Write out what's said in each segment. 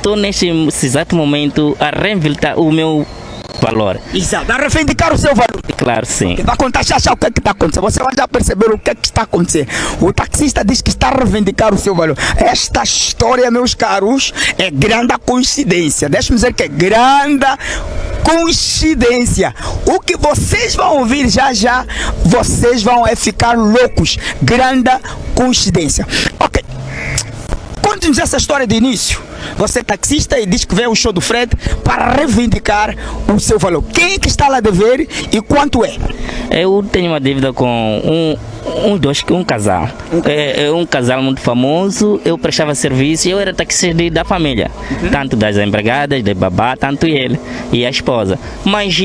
estou neste exato momento a reinventar o meu valor. Exato, a reivindicar o seu valor. Claro, sim. Vai contar já o que é que está acontecendo. Você vai já perceber o que é que está acontecendo. O taxista diz que está a reivindicar o seu valor. Esta história, meus caros, é grande coincidência. Deixa-me dizer que é grande coincidência. O que vocês vão ouvir já, vocês vão ficar loucos. Grande coincidência. Ok. Conte-nos essa história de início. Você é taxista e diz que veio o show do Fred para reivindicar o seu valor. Quem é que está lá a dever e quanto é? Eu tenho uma dívida com um casal. É um casal muito famoso. Eu prestava serviço e eu era taxista da família. Tanto das empregadas, da babá, tanto ele e a esposa. Mas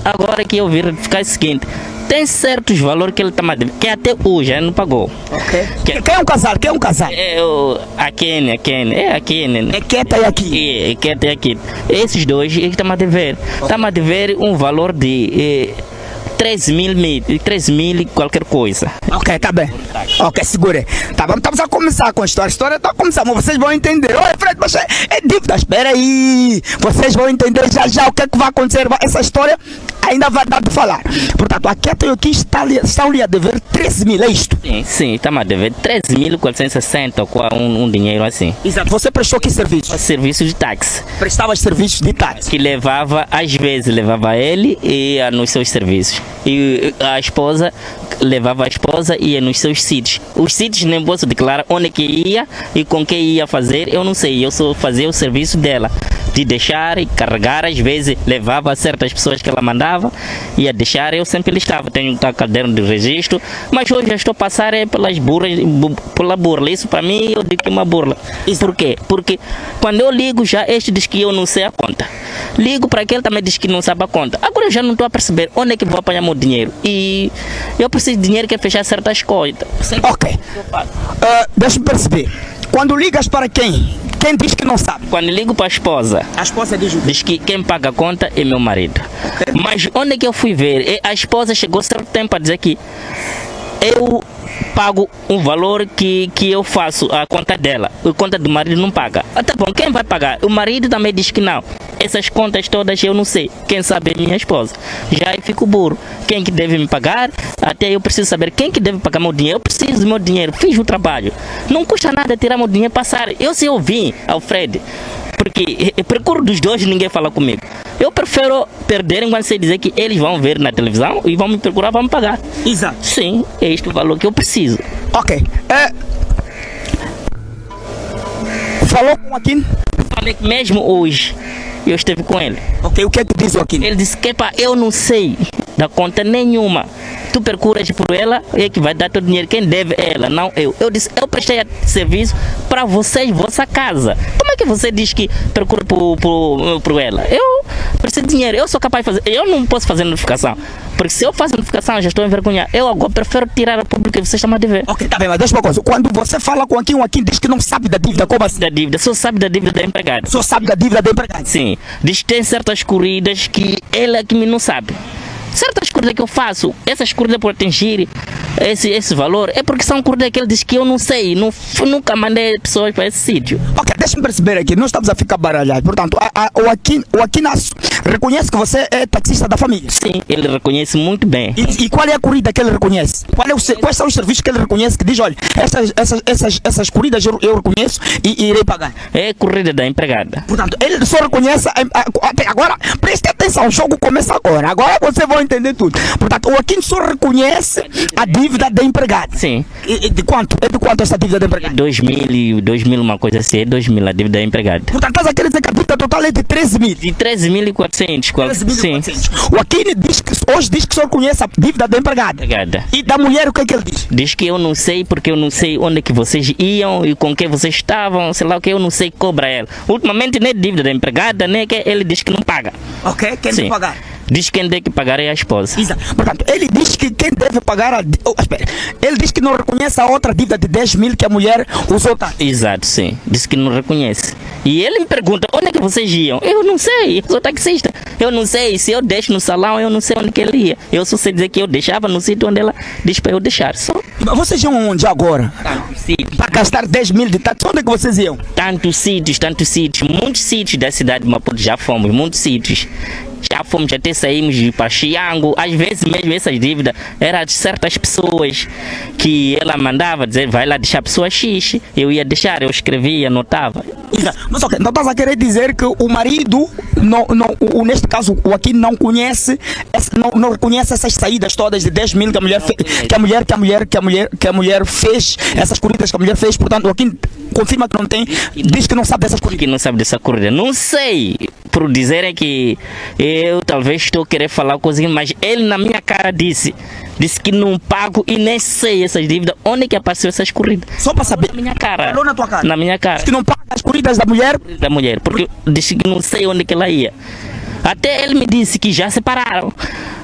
agora que eu vi ficar o seguinte. Tem certos valores que ele está mais que até hoje ele não pagou. Ok. Quem é um casal? Quem é um casal? A Kenny. É a Kenny. É Keta e aqui. É Keta e aqui. Esses dois ele está a dever. Está a dever um valor de 3 mil qualquer coisa. Ok, tá bem. Ok, segure. Tá, estamos a começar com a história. A história está a começar, mas vocês vão entender. Olha, Fred, mas é dívida. Espera aí. Vocês vão entender já o que é que vai acontecer. Essa história ainda vai dar de falar. Portanto, a Keta e aqui estão lhe a dever 13 mil, é isto? Sim, estamos a dever 13.460 ou um dinheiro assim. Exato. Você prestou que serviço? Serviço de táxi. Prestava serviços de táxi? Que às vezes levava ele e nos seus serviços. E a esposa levava a esposa e ia nos seus sítios. Os sítios nem posso declarar onde que ia e com quem ia fazer, eu não sei. Eu só fazia o serviço dela. De deixar e carregar, às vezes levava a certas pessoas que ela mandava, ia deixar, eu sempre listava, tenho um caderno de registro, mas hoje já estou a passar pela burla, isso para mim eu digo que é uma burla. Por quê? Porque quando eu ligo já, este diz que eu não sei a conta, ligo para aquele também diz que não sabe a conta, agora eu já não estou a perceber onde é que vou apanhar meu dinheiro, e eu preciso de dinheiro que é fechar certas coisas. Ok, deixa-me perceber, quando ligas para quem? Quem diz que não sabe? Quando ligo para a esposa diz que quem paga a conta é meu marido. Okay. Mas onde é que eu fui ver? A esposa chegou certo tempo a dizer que eu pago um valor que eu faço a conta dela, a conta do marido não paga. Tá bom, quem vai pagar? O marido também diz que não. Essas contas todas eu não sei. Quem sabe é minha esposa. Já eu fico burro. Quem que deve me pagar? Até eu preciso saber quem que deve pagar meu dinheiro. Eu preciso do meu dinheiro. Fiz o trabalho. Não custa nada tirar meu dinheiro e passar. Se eu vim ao Fred, porque eu procuro dos dois e ninguém fala comigo. Eu prefiro perder enquanto sei dizer que eles vão ver na televisão e vão me procurar, vão me pagar. Exato. Sim, é este o valor que eu preciso. Ok. Falou com o Aquino? Falei que mesmo hoje eu estive com ele. Ok, o que é que diz o Aquino? Ele disse que eu não sei da conta nenhuma. Tu procuras por ela, é que vai dar teu dinheiro. Quem deve é ela, não eu. Eu disse, eu prestei serviço para vocês, vossa casa. Como é que você diz que procura por ela? Eu preciso de dinheiro, eu sou capaz de fazer. Eu não posso fazer notificação. Porque se eu faço notificação, eu já estou envergonhado. Eu agora prefiro tirar a pública e vocês estão a dever. Ok, tá bem, mas deixa uma coisa. Quando você fala com o Aquino diz que não sabe da dívida, como assim? Da dívida, só sabe da dívida da empregada. Só sabe da dívida da empregada? Sim, diz que tem certas corridas que ela que me não sabe. Certas corridas que eu faço, essas corridas por atingir esse valor, é porque são corridas que ele diz que eu não sei, nunca mandei pessoas para esse sítio. Ok, deixa-me perceber aqui, nós estamos a ficar baralhados. Portanto, o Aquino reconhece que você é taxista da família? Sim, ele reconhece muito bem. E qual é a corrida que ele reconhece? Quais são os serviços que ele reconhece que diz, olha, essas corridas eu reconheço e irei pagar? É a corrida da empregada. Portanto, ele só reconhece, agora, preste atenção, o jogo começa agora você vai entender tudo. Portanto, o Aquino só reconhece a dívida da empregada. Sim. De quanto? É de quanto essa dívida da empregada? 2.000, uma coisa assim, 2.000 a dívida da empregada. Portanto, estás a querer dizer que a dívida total é de 13 mil? De 13.400. Sim. O Aquino hoje diz que só reconhece a dívida da empregada. E da mulher, o que é que ele diz? Diz que eu não sei, porque eu não sei onde é que vocês iam e com quem vocês estavam, sei lá o que, eu não sei, cobra ela. Ultimamente nem dívida da empregada, nem que ele diz que não paga. Ok, quer me pagar? Diz quem tem que pagar é a esposa. Exato. Portanto, ele diz que quem deve pagar espera. Ele diz que não reconhece a outra dívida de 10 mil que a mulher usou táxi. Exato, sim. Diz que não reconhece. E ele me pergunta, onde é que vocês iam? Eu não sei, eu sou taxista. Eu não sei, se eu deixo no salão, eu não sei onde que ele ia. Eu só sei dizer que eu deixava no sítio onde ela diz para eu deixar. Só. Mas vocês iam onde agora? Tantos sítios. Para gastar 10 mil de táxi, onde é que vocês iam? Tantos sítios. Muitos sítios da cidade de Maputo já fomos, muitos sítios. Já fomos, até saímos para Chiango. Às vezes mesmo essas dívidas eram de certas pessoas que ela mandava dizer, vai lá deixar a pessoa X. Eu ia deixar, eu escrevia, anotava. Mas ok, então estás a querer dizer que o marido, neste caso o Joaquim, não conhece, não reconhece essas saídas todas de 10 mil que a mulher fez, essas corridas que a mulher fez, portanto o Joaquim confirma que não tem, diz que não sabe dessas corridas. Que não sabe dessa corrida. Não sei, por dizer é que eu talvez estou a querer falar coisinha, mas ele na minha cara disse que não pago e nem sei essas dívidas, onde é que apareceu essas corridas. Só para saber. Na minha cara. Falou na tua cara. Na minha cara. Diz que não paga as corridas da mulher. Da mulher, porque disse que não sei onde que ela ia. Até ele me disse que já separaram.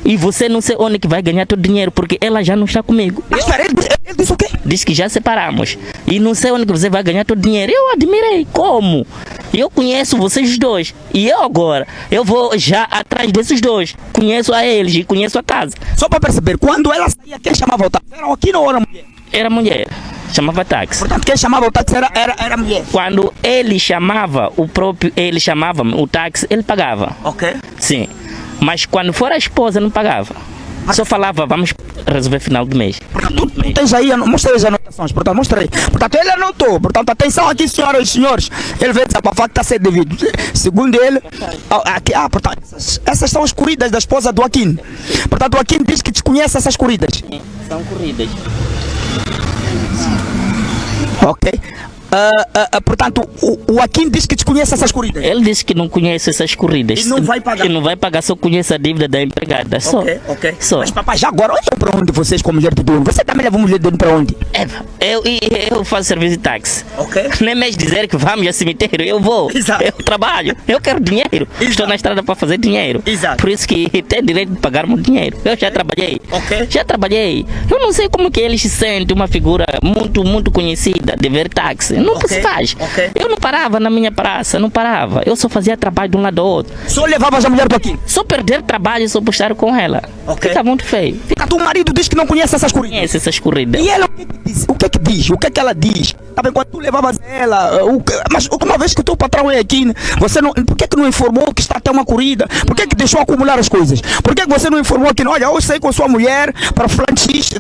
E você não sei onde que vai ganhar todo o dinheiro, porque ela já não está comigo. Mas espera, ele disse o quê? Disse que já separamos. E não sei onde que você vai ganhar todo o dinheiro. Eu admirei. Como? Eu conheço vocês dois. E eu agora, eu vou já atrás desses dois. Conheço a eles e conheço a casa. Só para perceber, quando ela saía, quem chamava o táxi? Era o Joaquim ou era a mulher? Era mulher. Chamava táxi. Portanto, quem chamava o táxi era a mulher. Quando ele chamava, ele chamava o táxi, ele pagava. Ok. Sim. Mas quando for a esposa, não pagava. Só falava, vamos resolver final do mês. Portanto, tu tens aí, mostra aí as anotações, portanto, mostra aí. Portanto, ele anotou, portanto, atenção aqui, senhoras e senhores. Ele veio desabafar que está a ser devido. Segundo ele, portanto, essas são as corridas da esposa do Joaquim. Portanto, o Joaquim diz que desconhece essas corridas. São corridas. Ok. Portanto, o Joaquim diz que desconhece essas corridas. Ele disse que não conhece essas corridas. E não vai pagar. Que não vai pagar, só conhece a dívida da empregada. Só. Ok. Só. Mas papai, já agora, olha para onde vocês com a mulher de dono. Você também leva a mulher de dono para onde? Eu faço serviço de táxi. Ok. Nem mesmo dizer que vamos ao cemitério, eu vou. Exato. Eu trabalho, eu quero dinheiro. Exato. Estou na estrada para fazer dinheiro. Exato. Por isso que tem direito de pagar muito dinheiro. Eu já trabalhei. Ok. Já trabalhei. Eu não sei como que eles se sentem uma figura muito conhecida de ver táxi. Não se faz. Ok. Eu não parava na minha praça, não parava. Eu só fazia trabalho de um lado ao outro. Só levavas a mulher do Joaquim? Só perder trabalho, só postar com ela. Ok. Fica muito feio. Portanto, o marido diz que não conhece essas corridas. Conhece essas corridas. E ela o que é que diz? O que é que ela diz? Tá bem, quando tu levavas ela, mas uma vez que o teu patrão é aqui, você não, por que não informou que está até uma corrida? Por que deixou acumular as coisas? Por que você não informou que, olha, eu saí com a sua mulher para X,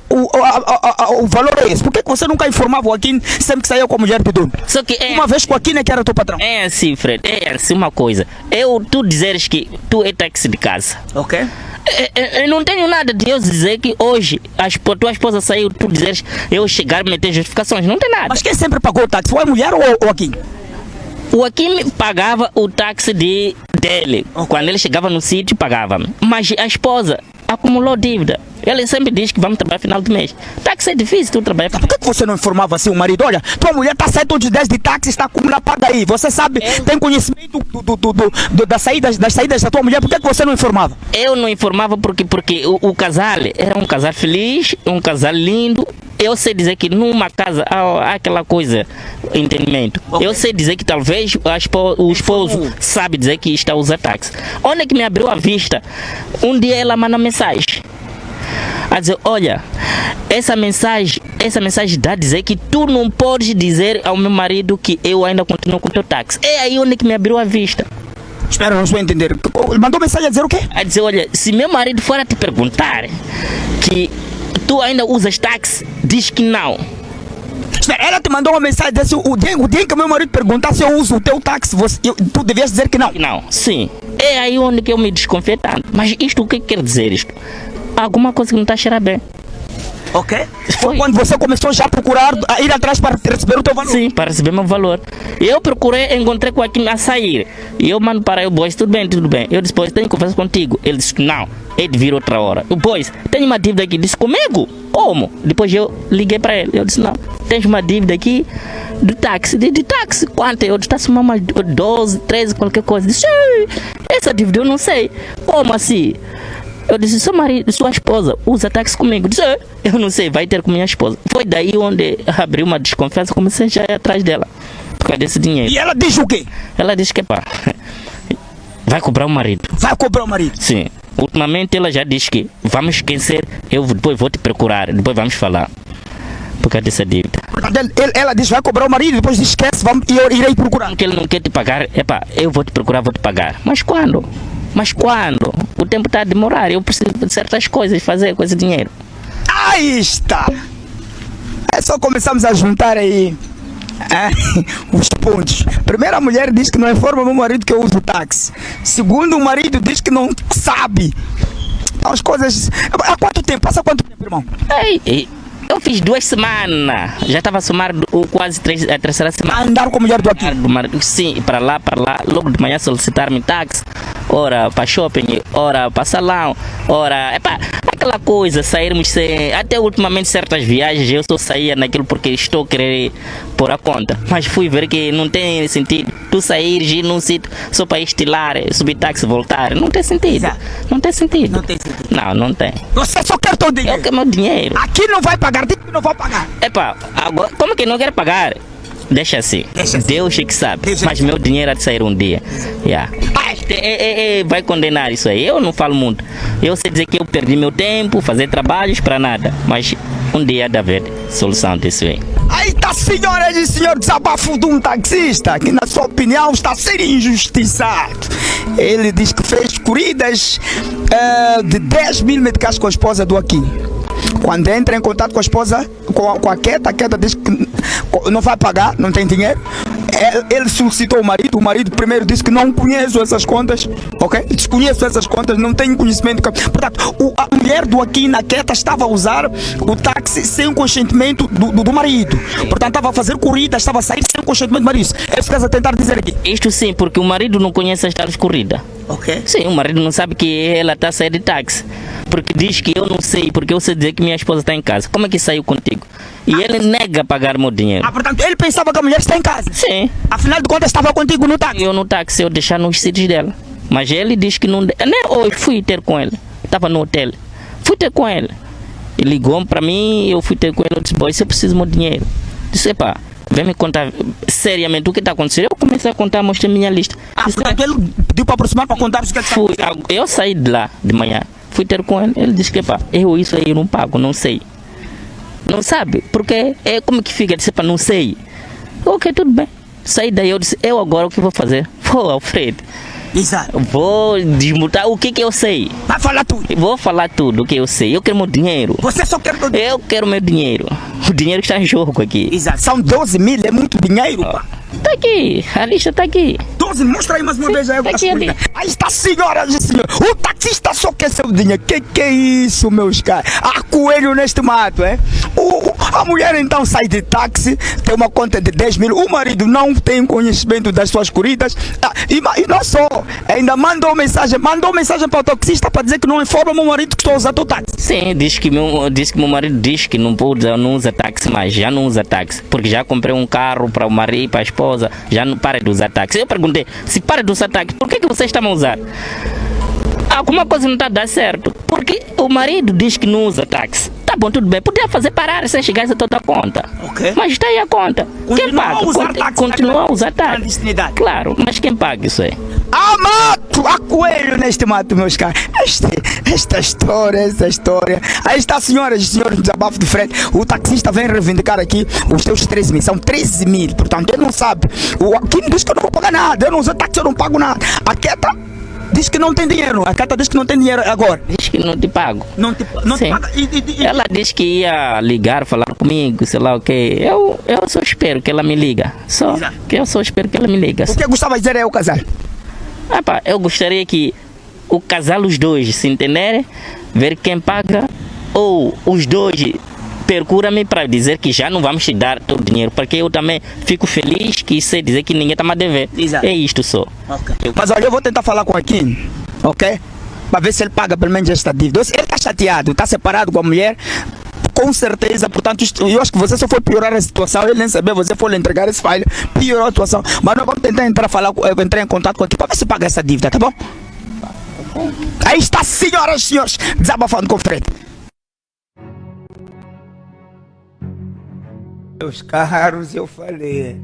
o valor é esse? Por que você nunca informava o Joaquim sempre que saía com a mulher de dono? Só que Uma vez que o Joaquim é que era teu patrão. É assim, Fred, é assim uma coisa. Tu dizeres que tu é táxi de casa. Ok. Eu não tenho nada de eu dizer que hoje tua esposa saiu, tu dizeres eu chegar e meter justificações. Não tem nada. Mas quem sempre pagou o táxi? Foi a mulher ou o Joaquim? O Joaquim pagava o táxi dele. Quando ele chegava no sítio, pagava-me. Mas a esposa acumulou dívida. Ele sempre diz que vamos trabalhar final do mês. Táxi é difícil, tu trabalhar. Por que você não informava assim o marido? Olha, tua mulher está saindo de 10 de táxi, está acumulando, paga aí. Você sabe, tem conhecimento das saídas da tua mulher, por que você não informava? Eu não informava porque o casal era um casal feliz, um casal lindo. Eu sei dizer que numa casa há aquela coisa, entendimento. Okay. Eu sei dizer que talvez o esposo sabe dizer que está a usar táxi. Onde é que me abriu a vista? Um dia ela manda mensagem a dizer, olha, essa mensagem dá a dizer que tu não podes dizer ao meu marido que eu ainda continuo com o teu táxi. É aí onde que me abriu a vista. Espera, não estou a entender. Ele mandou mensagem a dizer o quê? A dizer, olha, se meu marido for a te perguntar que tu ainda usas táxi, diz que não. Espera, ela te mandou uma mensagem desse, o dia que meu marido perguntar se eu uso o teu táxi, tu devias dizer que não. Não, sim. É aí onde que eu me desconfiei tanto. Mas isto, o que quer dizer isto? Alguma coisa que não está a cheirar bem. Ok. Foi quando você começou já a procurar, a ir atrás para receber o teu valor? Sim, para receber meu valor. Eu procurei, encontrei com aquilo a sair. E eu mando para o boys, tudo bem. Eu disse, pois, tenho conversa contigo. Ele disse, não, é de vir outra hora. O boys, tenho uma dívida aqui. Disse, comigo? Como? Depois eu liguei para ele. Eu disse, não, tens uma dívida aqui do táxi. De táxi, quanto? Eu está somando mais 12, 13, qualquer coisa. Disse, essa dívida eu não sei. Como assim? Eu disse, seu marido, sua esposa usa táxi comigo. Disse, eu não sei, vai ter com minha esposa. Foi daí onde abriu uma desconfiança, comecei já a ir atrás dela. Por causa desse dinheiro. E ela diz o quê? Ela disse que, pá, vai cobrar o marido. Vai cobrar o marido? Sim. Ultimamente ela já diz que vamos esquecer, eu depois vou te procurar, depois vamos falar. Por causa dessa dívida. Ela diz vai cobrar o marido, depois diz esquece, e eu irei procurar. Porque ele não quer te pagar, epá, eu vou te procurar, vou te pagar. Mas quando? Mas quando? O tempo está a demorar, eu preciso de certas coisas fazer com esse dinheiro. Aí está! É só começamos a juntar aí os pontos. Primeiro, a mulher diz que não informa meu marido que eu uso táxi. Segundo, o marido diz que não sabe. As coisas. Há quanto tempo? Passa quanto tempo, irmão? Eu fiz 2 semanas. Já estava a somar quase a terceira semana. Andar com a mulher do aqui? Sim, para lá. Logo de manhã solicitar-me táxi. Ora para shopping, ora para salão, ora. Epá, aquela coisa, sairmos sem. Até ultimamente certas viagens eu só saía naquilo porque estou a querer pôr a conta. Mas fui ver que não tem sentido. Tu saíres, ir num sítio só para estilar, subir táxi, voltar. Não tem sentido. Exato. Não tem sentido. Não tem sentido. Não tem. Você só quer todo dinheiro? Eu quero meu dinheiro. Aqui não vai pagar, diz que não vai pagar. Epá, agora, como que não quer pagar? Deixa assim. Deus é que sabe. Mas meu dinheiro há de sair um dia. Yeah. Vai condenar isso aí. Eu não falo muito. Eu sei dizer que eu perdi meu tempo, fazer trabalhos para nada. Mas um dia há de haver solução disso aí. Aí está, senhoras e senhores, desabafo de um taxista que, na sua opinião, está a ser injustiçado. Ele diz que fez corridas de 10 mil meticais com a esposa do aqui. Quando entra em contato com a esposa, com a Queta diz que não vai pagar, não tem dinheiro. Ele solicitou o marido primeiro disse que não conheço essas contas, ok? Desconheço essas contas, não tenho conhecimento. Portanto, a mulher do aqui na Queta estava a usar o táxi sem o consentimento do marido. Portanto, estava a fazer corridas, estava a sair sem o consentimento do marido. É isso que estás a tentar dizer aqui. Isto sim, porque o marido não conhece as tais corridas. Ok. Sim, o marido não sabe que ela está a sair de táxi. Porque diz que eu não sei, porque eu sei dizer que minha esposa está em casa. Como é que saiu contigo? E ele nega pagar meu dinheiro. Portanto, ele pensava que a mulher está em casa? Sim. Afinal de contas, estava contigo no táxi? Eu no táxi, eu deixar nos sítios dela. Mas ele diz que não... Nem hoje fui ter com ele. Estava no hotel. Fui ter com ele. Ele ligou para mim, eu fui ter com ele. Eu disse, boy, se eu preciso do meu dinheiro. Disse, pá, vem me contar seriamente o que está acontecendo. Eu comecei a contar, mostrei minha lista. Disse, portanto, ele pediu para aproximar para contar o que está acontecendo. Eu saí de lá de manhã. Fui ter com ele, ele disse que pá, isso aí eu não pago, não sei. Não sabe, porque como que fica? Disse, pá, não sei. Ok, tudo bem. Saí daí, eu disse, eu agora o que vou fazer? Vou, Alfredo. Exato. Vou desmutar o que eu sei. Vai falar tudo. Vou falar tudo o que eu sei. Eu quero meu dinheiro. Você só quer todo dinheiro? Eu quero meu dinheiro. O dinheiro está em jogo aqui. Exato. São 12 mil, é muito dinheiro, pá. Tá aqui, a lista tá aqui. 12, mostra aí mais uma vez aí. Tá aqui, ali. Aí está, senhoras e senhores. O taxista só quer seu dinheiro. Que é isso, meus caras? Há coelho neste mato, é? A mulher então sai de táxi, tem uma conta de 10 mil. O marido não tem conhecimento das suas corridas. E não só, ainda mandou mensagem para o taxista para dizer que não informa o meu marido que estou a usar o táxi. Sim, diz que meu marido diz que não usa táxi mais, já não usa táxi. Porque já comprei um carro para o marido, para a esposa, já não para de usar táxi. Eu perguntei, se para de usar táxi, por que você está a usar? Alguma coisa não está a dar certo. Porque o marido diz que não usa táxi. Tá bom, tudo bem. Podia fazer parar sem chegar a toda a conta. Ok. Mas está aí a conta. Quem paga? Continua a usar táxi. Claro, mas quem paga isso aí? Há mato, há coelho neste mato, meus caras. Esta história. Aí está, senhoras e senhores do desabafo de frente. O taxista vem reivindicar aqui os seus 13 mil. São 13 mil. Portanto, ele não sabe. O Aquino diz que eu não vou pagar nada. Eu não uso táxi, eu não pago nada. A Queta diz que não tem dinheiro. A Queta diz que não tem dinheiro agora. Diz que não te pago. Não te paga. Ela disse que ia ligar, falar comigo, sei lá o que. Eu só espero que ela me liga. Eu só espero que ela me liga. O que eu gostava de dizer é o casal. Eu gostaria que o casal, os dois, se entenderem, ver quem paga, ou os dois procura-me para dizer que já não vamos te dar todo o dinheiro, porque eu também fico feliz que sei dizer que ninguém está me a dever. Exato. É isto só. Okay. Mas olha, eu vou tentar falar com o Aquino, ok? Para ver se ele paga pelo menos esta dívida. Ele está chateado, está separado com a mulher. com certeza, portanto, eu acho que você só foi piorar a situação, ele nem sabia, você foi lhe entregar esse file, piorou a situação. Mas nós vamos tentar entrar em contato com aqui para ver se paga essa dívida, tá bom? Aí está, senhoras e senhores, desabafando com o Fred. Meus caros, eu falei.